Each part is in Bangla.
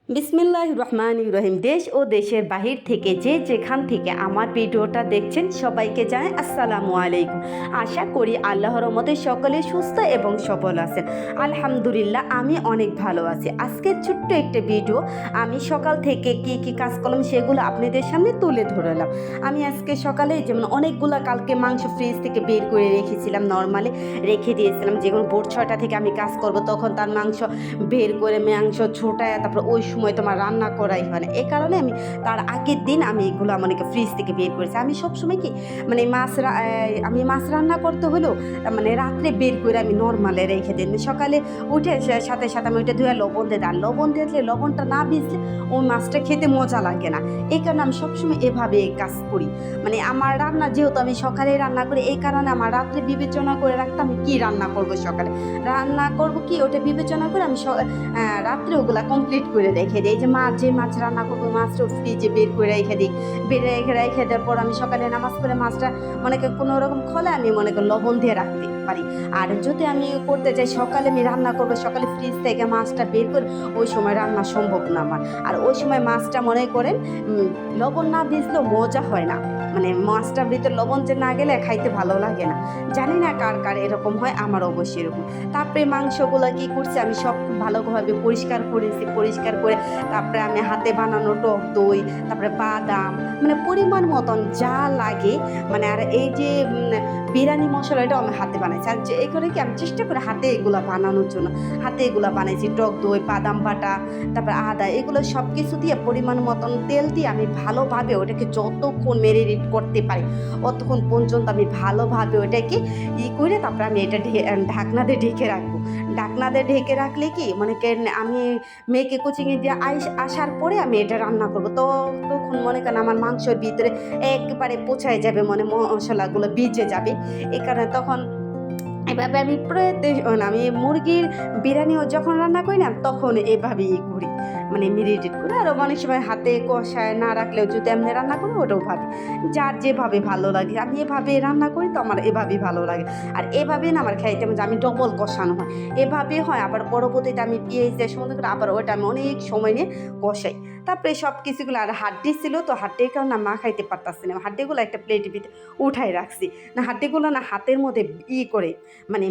বিসমিল্লাহির রহমানির রহিম। দেশ ও দেশের বাহির থেকে যে যেখান থেকে আমার ভিডিওটা দেখছেন সবাইকে জানাই আসসালামু আলাইকুম। আশা করি আল্লাহর রহমতে সকলে সুস্থ এবং সবল আছেন। আলহামদুলিল্লাহ আমি অনেক ভালো আছি। আজকের ছোট্ট একটা ভিডিও, আমি সকাল থেকে কি কাজ করলাম সেগুলো আপনাদের সামনে তুলে ধরলাম। আমি আজকে সকালে যেমন অনেকগুলো কালকে মাংস ফ্রিজ থেকে বের করে রেখেছিলাম, নর্মালি রেখে দিয়েছিলাম, যেগুলো ভোর 6টা থেকে আমি কাজ করব, তখন তার মাংস বের করে মাংস ছোটায় তারপর ওই সময় তোমার রান্না করাই হয় না। এই কারণে আমি তার আগের দিন আমি এগুলো মানে ফ্রিজ থেকে বের করেছি। আমি সবসময় কি মানে আমি মাছ রান্না করতে হলেও মানে রাত্রে বের করে আমি নর্মালে রেখে দিই। সকালে উঠে সাথে সাথে আমি ওইটা ধুয়ে লবণ দিয়ে দিই। আর লবণ দিলে লবণটা না ভিজলে ওই মাছটা খেতে মজা লাগে না। এই কারণে আমি সবসময় এভাবে কাজ করি। মানে আমার রান্না যেহেতু আমি সকালে রান্না করি, এই কারণে আমার রাত্রে বিবেচনা করে রাখতাম আমি কী রান্না করব, সকালে রান্না করব কি ওটা বিবেচনা করে আমি রাত্রে ওগুলা কমপ্লিট করে রেখে দিই। এই যে মাছ রান্না করবো মাছটা ফ্রিজে বের করে রেখে দিই। রেখে দেওয়ার পর আমি সকালে নামাজ পড়ে মাছটা মনে করি কোনো রকম খোলে আমি মনে করি লবণ দিয়ে রাখতে পারি। আর যদি আমি করতে চাই সকালে আমি রান্না করবো, সকালে ফ্রিজ থেকে মাছটা বের করে ওই সময় রান্না সম্ভব না আমার। আর ওই সময় মাছটা মনে করেন লবণ না ভিজলেও মজা হয় না, মানে মাছটার ভিতরে লবণ যে না গেলে খাইতে ভালো লাগে না। জানি না কার কার এরকম হয়, আমার অবশ্যই এরকম। তারপরে মাংসগুলো কী করছি আমি সব ভালোভাবে পরিষ্কার করেছি। পরিষ্কার করে তারপরে আমি হাতে বানানো টক দই, তারপরে বাদাম, মানে পরিমাণ মতন যা লাগে, মানে আর এই যে বিরিয়ানি মশলা এটাও আমি হাতে বানাইছি। আর যে এই করে কি আমি চেষ্টা করি হাতে এগুলো বানানোর জন্য, হাতে এগুলো বানাইছি। টক দই, বাদাম বাটা, তারপরে আদা, এগুলো সব কিছু দিয়ে পরিমাণ মতন তেল দিয়ে আমি ভালোভাবে ওটাকে যতক্ষণ মেরিনেট করতে পারি অতক্ষণ পর্যন্ত আমি ভালোভাবে ওটাকে করে তারপরে আমি এটা ঢাকনা দিয়ে ঢেকে রাখবো। ঢাকনা দিয়ে ঢেকে রাখলে কি মানে আমি মেয়েকে কোচিংয়ে দিয়ে আসার পরে আমি এটা রান্না করবো, তো তখন মনে করেন আমার মাংসের ভিতরে একেবারে পৌঁছায় যাবে, মানে মশলাগুলো ভিজে যাবে। এই কারণে তখন এভাবে আমি মুরগির বিরিয়ানিও যখন রান্না করি না তখন এভাবেই করি, মানে মেরিনেট করে। আর অনেক সময় হাতে কষায় না রাখলেও যদি আমি রান্না করি ওটাও ভাবি যার যেভাবে ভালো লাগে, আমি এভাবে রান্না করি তো আমার এভাবেই ভালো লাগে। আর এভাবে না আমার খাইতে আমি ডবল কষানো হয়, এভাবে হয়। আবার পরবর্তীতে আমি পেঁয়াজ দিয়ে সুন্দর করে আবার ওটা আমি অনেক সময় নিয়ে কষাই। তারপরে সব কিছুগুলো, আর হাড্ডি ছিল তো হাড্ডির কারণে মা খাইতে পারতাছি না, হাড্ডিগুলো একটা প্লেটের ভিতরে উঠাই রাখছি, না হাড্ডিগুলো না হাতের মধ্যে করে মানে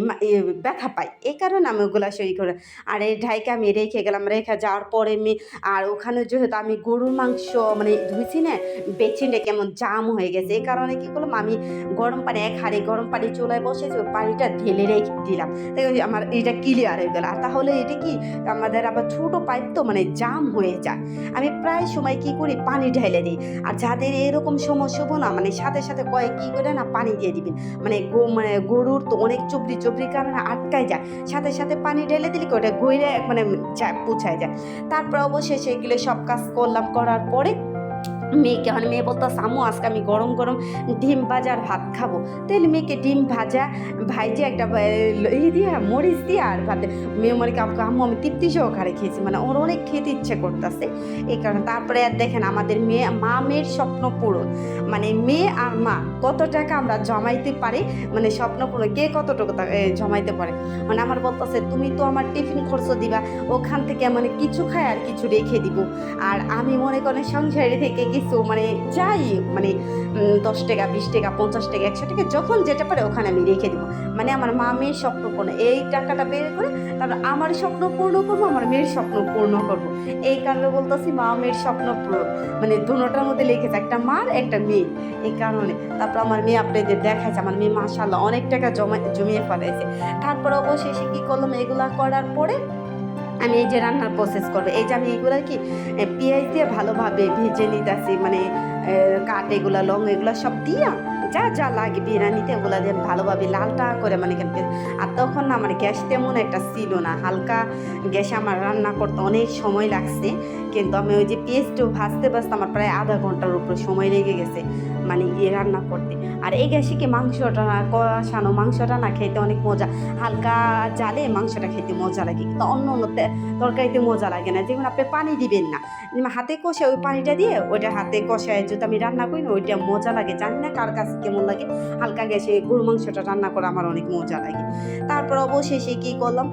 ব্যথা পাই, এই কারণে আমি ওগুলো করে। আর এই ঢাইকে আমি রেখে গেলাম। রেখে যাওয়ার পরে আর ওখানে যেহেতু আমি গরুর মাংস মানে ধুইছি না, বেচিনটা কেমন জাম হয়ে গেছে, এই কারণে কী করলাম আমি গরম পানি, এক হাঁড়ি গরম পানি চুলায় বসেছি, ওই পানিটা ঢেলে রেখে দিলাম। তাই আমার এটা ক্লিয়ার হয়ে গেল। আর তাহলে এটা কি আমাদের আবার ছোটো পাইপ তো মানে জাম হয়ে যায়। আমি প্রায় সময় কী করি পানি ঢেলে দিই। আর যাদের এরকম সমস্যা হবো না, মানে সাথে সাথে কী করে না পানি দিয়ে দিবেন, মানে গরুর তো অনেক চবড়ির কারণে আটকায় যায়, সাথে সাথে পানি ঢেলে দিলে কি ওটা গইরে মানে পৌঁছায় যায়। তারপর অবশেষে এগুলো সব কাজ করলাম। করার পরে মেয়ে বলতো আম্মু আজকে আমি গরম গরম ডিম ভাজার ভাত খাবো। তাহলে মেয়েকে ডিম ভাইজে একটা দিয়ে মরিচ দিয়ে আর ভাতে মেয়ে মনে আম্মু আমি তৃপ্তি সহকারে খেয়েছি, মানে ওর অনেক খেতে ইচ্ছে করতেছে। এই কারণে তারপরে আর দেখেন আমাদের মেয়ের স্বপ্ন পূরণ, মানে মেয়ে আর মা কত টাকা আমরা জমাইতে পারি, মানে স্বপ্ন পূরণ কে কতটুকু জমাইতে পারে। মানে আমার বলতেছে তুমি তো আমার টিফিন খরচ দিবা, ওখান থেকে মানে কিছু খাই আর কিছু রেখে দিব। আর আমি মনে করেন সংসারে থেকে কিছু মানে যাই মানে 10 টাকা 20 টাকা 50 টাকা 100 টাকা যখন যেটা পারে ওখানে আমি রেখে দেবো। মানে আমার মা মেয়ের স্বপ্ন পূর্ণ, এই টাকাটা বের করে তারপর আমার স্বপ্ন পূর্ণ করবো, আমার মেয়ের স্বপ্ন পূর্ণ করবো। এই কারণে বলতেছি মা মেয়ের স্বপ্ন পূরণ, মানে দুটোটার মধ্যে লিখেছে একটা মার একটা মেয়ে। এই কারণে তারপর আমার মেয়ে আপনাদের দেখাচ্ছে, আমার মেয়ে মাশাআল্লাহ অনেক টাকা জমিয়ে ফেলেছে। তারপর অবশেষে কী করলাম, এগুলা করার পরে আমি এই যে রান্নার প্রসেস করবো, এই যে আমি এগুলো কি পেঁয়াজ দিয়ে ভালোভাবে ভেজে নিতেছি, মানে কাঠ এগুলা লং এগুলো সব দিয়া যা যা লাগে বিরিয়ানিতে ওগুলো দিয়ে ভালোভাবে লালটা করে মানে আর তখন না আমার গ্যাস তেমন একটা ছিল না, হালকা গ্যাসে আমার রান্না করতে অনেক সময় লাগছে। কিন্তু আমি ওই যে পেঁয়াজটাও ভাজতে আমার প্রায় আধা ঘন্টার উপরে সময় লেগে গেছে। মানে রান্না করতে। আর এই গ্যাসে কি মাংসটা না কষানো মাংসটা না খেতে অনেক মজা, হালকা জালে মাংসটা খেতে মজা লাগে, কিন্তু অন্য অন্য তরকারিতে মজা লাগে না। যেমন আপনি পানি দিবেন না, হাতে কষে ওই পানিটা দিয়ে ওইটা হাতে কষায় যদি আমি রান্না করি না ওইটা মজা লাগে। জানি না কার কাছে কেমন লাগে, হালকা গ্যাসে গরু মাংসটা রান্না করা আমার অনেক মজা লাগে। তারপর অবশেষে কী করলাম,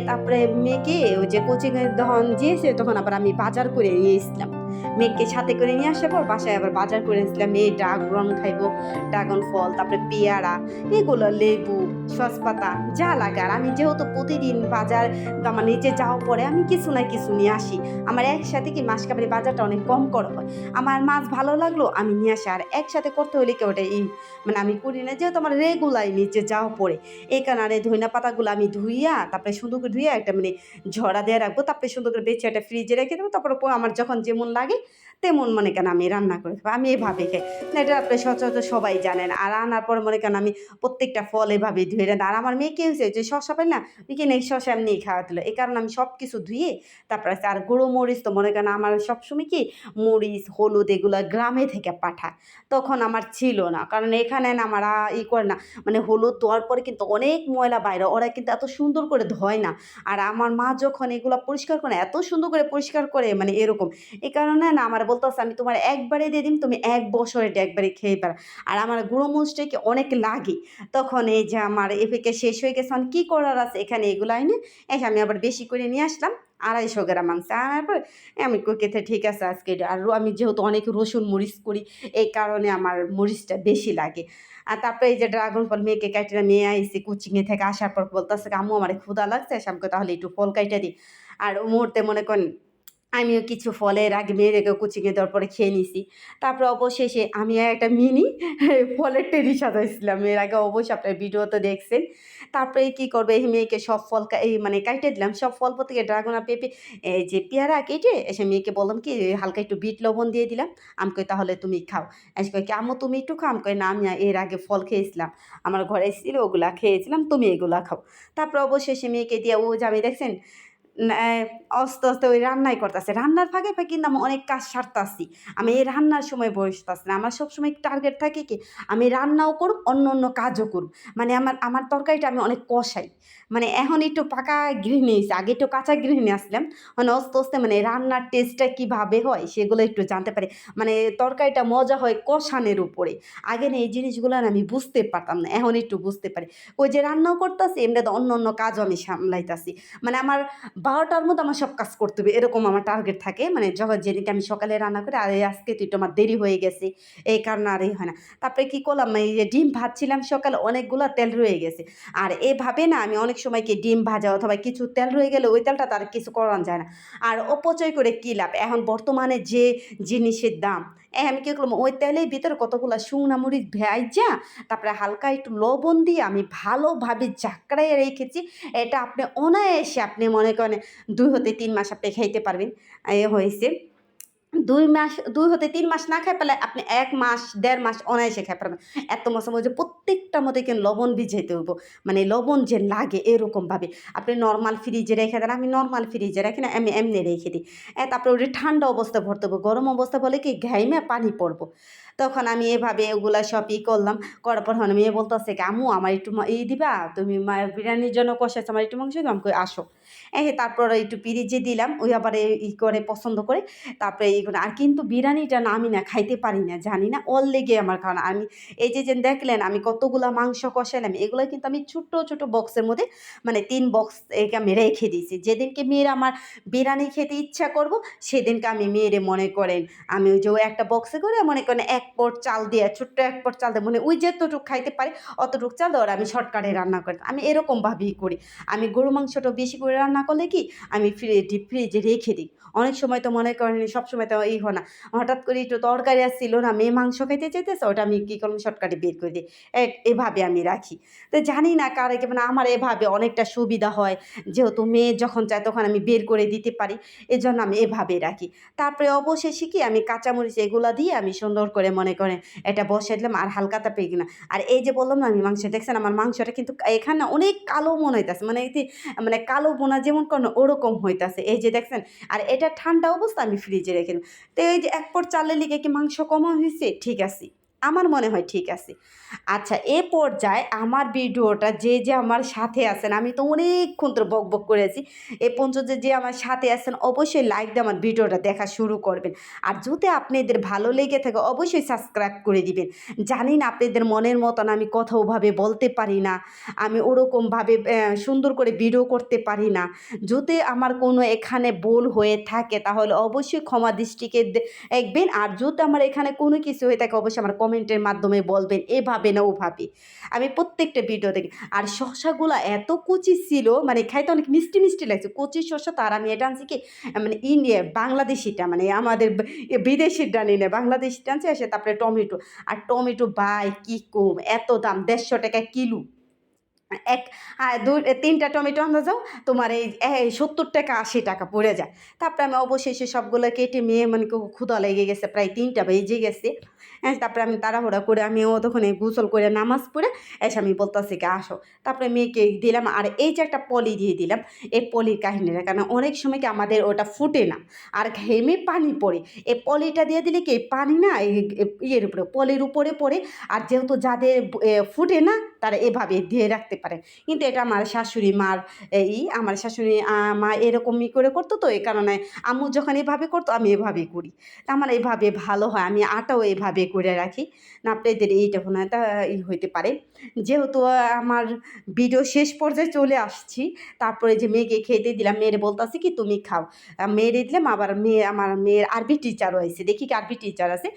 তারপরে মেয়েকে ওই যে কোচিংয়ের যখন গিয়েছে তখন আবার আমি বাজার করে নিয়ে এসলাম। মেয়েকে সাথে করে নিয়ে আসার পর বাসায় আবার বাজার করে এসেছিলাম। মেয়ে ড্রাগন খাইবো, ড্রাগন ফল, তারপরে পেয়ারা, এগুলো লেবু, সসপাতা যা লাগে। আর আমি যেহেতু প্রতিদিন বাজার আমার নিচে যাওয়া পরে আমি কিছু না কিছু নিয়ে আসি। আমার একসাথে কি মাসকাবারি বাজারটা অনেক কম করা হয়। আমার মাছ ভালো লাগলো আমি নিয়ে আসি, আর একসাথে করতে হলে কি ওটা মানে আমি করি না, যেহেতু আমার রেগুলার নিচে যাওয়া পড়ে। এই কারণে ধনিয়া পাতাগুলো আমি ধুইয়া তারপরে সুন্দর করে ধুইয়া একটা মানে ঝরা দিয়ে রাখবো, তারপরে সুন্দর করে বেছে একটা ফ্রিজে রেখে দেবো। তারপরে আমার যখন যেমন লাগে তেমন মনে কেন আমি রান্না করে দেবো। আমি এভাবে খাই না, এটা আপনি সচরাচর সবাই জানেন। আর রান্নার পরে মনে কেন আমি প্রত্যেকটা ফল এভাবে ধুয়ে রাখি। আর আমার মেয়ে কি হয়েছে যে শসা পাই না, ওইখানে শসা এমনিই খাওয়া দিল। এই কারণে আমি সব কিছু ধুয়ে তারপরে আর গুঁড়ো মরিচ তো মনে করেন আমার সবসময় কি মরিচ হলুদ এগুলো গ্রামে থেকে পাঠায়, তখন আমার ছিল না। কারণ এখানে না আমার করে না, মানে হলুদ ধোয়ার পরে কিন্তু অনেক ময়লা বাইরে, ওরা কিন্তু এত সুন্দর করে ধয় না। আর আমার মা যখন এগুলো পরিষ্কার করে এত সুন্দর করে পরিষ্কার করে, মানে এরকম। এই কারণে না আমার বলতেছে আমি তোমার একবারে দিয়ে দিম, তুমি 1 বছর এটা একবারে খেয়ে পারো। আর আমার গুঁড়ো মরিচটাকে অনেক লাগে, তখন এই যে আমার এফেকে শেষ হয়ে গেছে, মানে কী করার আছে এখানে এগুলো আইনে এসে আমি আবার বেশি করে নিয়ে আসলাম 250 গ্রাম মাংস আনার পর আমি কেতে ঠিক আছে আজকে আর আমি যেহেতু অনেক রসুন মরিচ করি এই কারণে আমার মরিচটা বেশি লাগে। আর তারপরে এই যে ড্রাগন ফল মেয়েকে কাইটে নিয়ে আইসি কোচিংয়ে থেকে আসার পর বলতেছে আম্মু আমার ক্ষুধা লাগছে, আমাকে তাহলে একটু ফল কাইটা দিই। আর ও মুহূর্তে মনে করেন আমিও কিছু ফলের আগে মেয়েদেরকে কুচিয়ে দেওয়ার পরে খেয়ে নিছি। তারপরে অবশেষে আমি একটা মিনি ফলের টেরি সাজাইছিলাম। এর আগে অবশ্যই আপনার ভিডিওতে দেখছেন। তারপরে কী করবে, এই মেয়েকে সব ফল এই মানে কাইটে দিলাম। সব ফল থেকে ড্রাগন আর পেঁপে এই যে পেয়ারা কেটে এসে মেয়েকে বললাম কি হালকা একটু বিট লবণ দিয়ে দিলাম। আমি কই তাহলে তুমি খাও। এসে কই কি আম্মু তুমি একটু খাও? আমি কই না আমি এর আগে ফল খেয়েছিলাম। আমার ঘরে ছিল ওগুলা খেয়েছিলাম, তুমি এগুলা খাও। তারপরে অবশেষে মেয়েকে দিয়ে ও যে আমি দেখছেন না আস্তে, আস্তে ওই রান্নাই করতাছে। রান্নার ফাঁকে, ফাঁকে কিন্তু আমি অনেক কাজ সারতাছি। আমি এই রান্নার সময় বসতাছি না। আমার সবসময় টার্গেট থাকে কি আমি রান্নাও করব, অন্য, অন্য কাজও করব। মানে আমার তরকারিটা আমি অনেক কষাই। মানে এখন একটু পাকা গৃহিণী হইছি। আগে একটু কাঁচা গৃহিণী আসলাম। মানে আস্তে, আস্তে মানে রান্নার টেস্টটা কীভাবে হয় সেগুলো একটু জানতে পারি। মানে তরকারিটা মজা হয় কষানোর উপরে। আগে না এই জিনিসগুলো না আমি বুঝতে পারতাম না। এখন একটু বুঝতে পারি। ওই যে রান্নাও করতাছি এমনিতে অন্য, অন্য কাজও আমি সামলাইতাছি। মানে আমার 12টার মধ্যে আমার সব কাজ করতে হবে এরকম আমার টার্গেট থাকে। মানে যখন যেদিনকে আমি সকালে রান্না করি আর এই আজকে তো একটু আমার দেরি হয়ে গেছে এই কারণে আর এই হয় না। তারপরে কী করলাম, এই যে ডিম ভাজছিলাম সকালে অনেকগুলো তেল রয়ে গেছে। আর এভাবে না আমি অনেক সময় কি ডিম ভাজা অথবা কিছু তেল রয়ে গেলে ওই তেলটা তার কিছু করা যায় না। আর অপচয় করে কী লাভ, এখন বর্তমানে যে জিনিসের দাম, আমি কী করলাম ওই তেলের ভিতরে কতগুলো শুকনা মরিচ ভাইজা তারপরে হালকা একটু লবণ দিয়ে আমি ভালোভাবে জাকড়াইয়া রেখেছি। এটা আপনি অনায়াসে আপনি মনে করেন 2 হতে 3 মাস আপনি খাইতে পারবেন। এ হয়েছে 2 মাস, 2 হতে 3 মাস না খাই পেলে আপনি 1 মাস 1.5 মাস অনায়াসে খাই পারবেন। এত মজা যে প্রত্যেকটার মধ্যে কিন্তু লবণ ভিজাইতে হইব। মানে লবণ যে লাগে এরকমভাবে। আপনি নরমাল ফ্রিজে রেখে দেন, আমি নরমাল ফ্রিজে রাখি না, আমি এমনি রেখে দিই। তারপরে ওটা ঠান্ডা অবস্থায় ভরতে হবে। গরম অবস্থা বলে কি ঘাইমা পানি পড়ব। তখন আমি এভাবে ওগুলা সব করলাম। করার পর হন মেয়ে বলতেছে কি আম্মু আমার একটু দিবা? তুমি বিরিয়ানির জন্য কষাইছো আমার একটু মাংস দিবা? আমি কই আসো। তারপরে একটু পিরিজে দিলাম। ওই আবার করে পছন্দ করে। তারপরে এইগুলো আর কিন্তু বিরিয়ানিটা না আমি না খাইতে পারি না, জানি না ওর লেগে আমার কারণ আমি এই যে দেখলেন আমি কতগুলা মাংস কষাইলাম এগুলো কিন্তু আমি ছোট্ট, ছোট বক্সের মধ্যে মানে 3 বক্স আমি রেখে দিয়েছি। যেদিনকে মেয়ের আমার বিরিয়ানি খেতে ইচ্ছা করব সেদিনকে আমি মেয়েরে মনে করেন আমি ওই যে ওই একটা বক্সে করে মনে করেন 1 পট চাল দিয়ে ছোট্ট 1 পট চাল দিয়ে মানে ওই যতটুকু খাইতে পারি অতটুকু চাল দিয়ে ওরা আমি শর্টকাটে রান্না করি। আমি এরকমভাবেই করি। আমি গরু মাংসটা বেশি করে রান্না করলে কি আমি ডিপ ফ্রিজে রেখে দিই। অনেক সময় তো মনে করেন সবসময় তো হয় না। হঠাৎ করে একটু তরকারি আর ছিল না, মেয়ে মাংস খাইতে চাইতেছে ওটা আমি কী করলাম শর্টকাটে বের করে দিই। এভাবে আমি রাখি। তো জানি না কার মানে আমার এভাবে অনেকটা সুবিধা হয়। যেহেতু মেয়ে যখন চায় তখন আমি বের করে দিতে পারি। এজন্য আমি এভাবে রাখি। তারপরে অবশেষে কি আমি কাঁচামরিচ এগুলা দিয়ে আমি সুন্দর করে মনে করেন এটা বসাই দিলাম আর হালকা তাপে কিনা। আর এই যে বললাম না আমি মাংস দেখছেন আমার মাংসটা কিন্তু এখানে অনেক কালো মনে হইতাছে। মানে মানে কালো বোনা যেমন কোনো ওরকম হইতাছে। এই যে দেখছেন আর এটা ঠান্ডা অবস্থা আমি ফ্রিজে রেখে দিলাম। তো এই যে 1 পট চালের লিগে কি মাংস কমা হইছে? ঠিক আছে। আমার মনে হয় ঠিক আছে। আচ্ছা, এ পর্যায়ে আমার ভিডিওটা যে আমার সাথে আছেন, আমি তো অনেকক্ষণ ধরে বকবক করেছি। এ পর্যন্ত যে আমার সাথে আছেন অবশ্যই লাইক দিয়ে আমার ভিডিওটা দেখা শুরু করবেন। আর যদি আপনাদের ভালো লেগে থাকে অবশ্যই সাবস্ক্রাইব করে দিবেন। জানি না আপনাদের মনের মতন আমি কথা ওভাবে বলতে পারি না। আমি ওরকমভাবে সুন্দর করে ভিডিও করতে পারি না। যদি আমার কোনো এখানে ভুল হয়ে থাকে তাহলে অবশ্যই ক্ষমা দৃষ্টিকে দেখবেন। আর যদি আমার এখানে কোনো কিছু হয়ে থাকে অবশ্যই আমার কমেন্টের মাধ্যমে বলবেন, এভাবে না ওভাবে। আমি প্রত্যেকটা ভিডিও দেখি। আর শসাগুলা এত কুচি ছিল, মানে খাইতে অনেক মিষ্টি, মিষ্টি লাগছে। কচি শসা তো, আর আমি এটা আনছি কি মানে ইন্ডিয়া বাংলাদেশিটা, মানে আমাদের বিদেশিটা আনি না, বাংলাদেশিটা আনছি। এসে তারপরে টমেটো। আর টমেটো ভাই কি কম, এত দাম ৳১৫০ কিলো। এক ৩ টা টমেটো আনতে যাও, তোমার এই ৳৭০ ৳৮০ পড়ে যায়। তারপরে আমি অবশেষে সবগুলো কেটে মেয়ে মানে ক্ষুধা লেগে গেছে, প্রায় ৩ টা বেজে গেছে। তারপরে আমি তাড়াহুড়া করে আমি ততক্ষণে গোসল করে নামাজ পড়ে এসে আমি বলতেছি কি আসো। তারপরে মেয়েকে দিলাম, আর এই যে একটা পলি দিয়ে দিলাম, এই পলির কাহিনীটা কারণ অনেক সময় কি আমাদের ওটা ফুটে না, আর ঘেমে পানি পড়ে। এই পলিটা দিয়ে দিলে কি পানি না ইয়ের উপরে পলির উপরে পড়ে। আর যেহেতু যাদের ফুটে না তারা এভাবে দিয়ে রাখতে পারে। কিন্তু এটা আমার শাশুড়ি মার আমার শাশুড়ি মা এরকমই করে করতো, তো এই কারণে আম্মু যখন এভাবে করতো আমি এভাবেই করি। তা আমার এভাবে ভালো হয়, আমি আটাও এভাবে করে রাখি। না আপনাদের এইটা মনে হয় তা হইতে পারে। যেহেতু আমার ভিডিও শেষ পর্যায়ে চলে আসছি, তারপরে যে মেয়েকে খেতে দিলাম, মেয়েরে বলতাছি কি তুমি খাও। মেয়েরে দিলাম, আবার আমার মেয়ের আরবি টিচারও আইছে। দেখি কি আরবি টিচার আছে।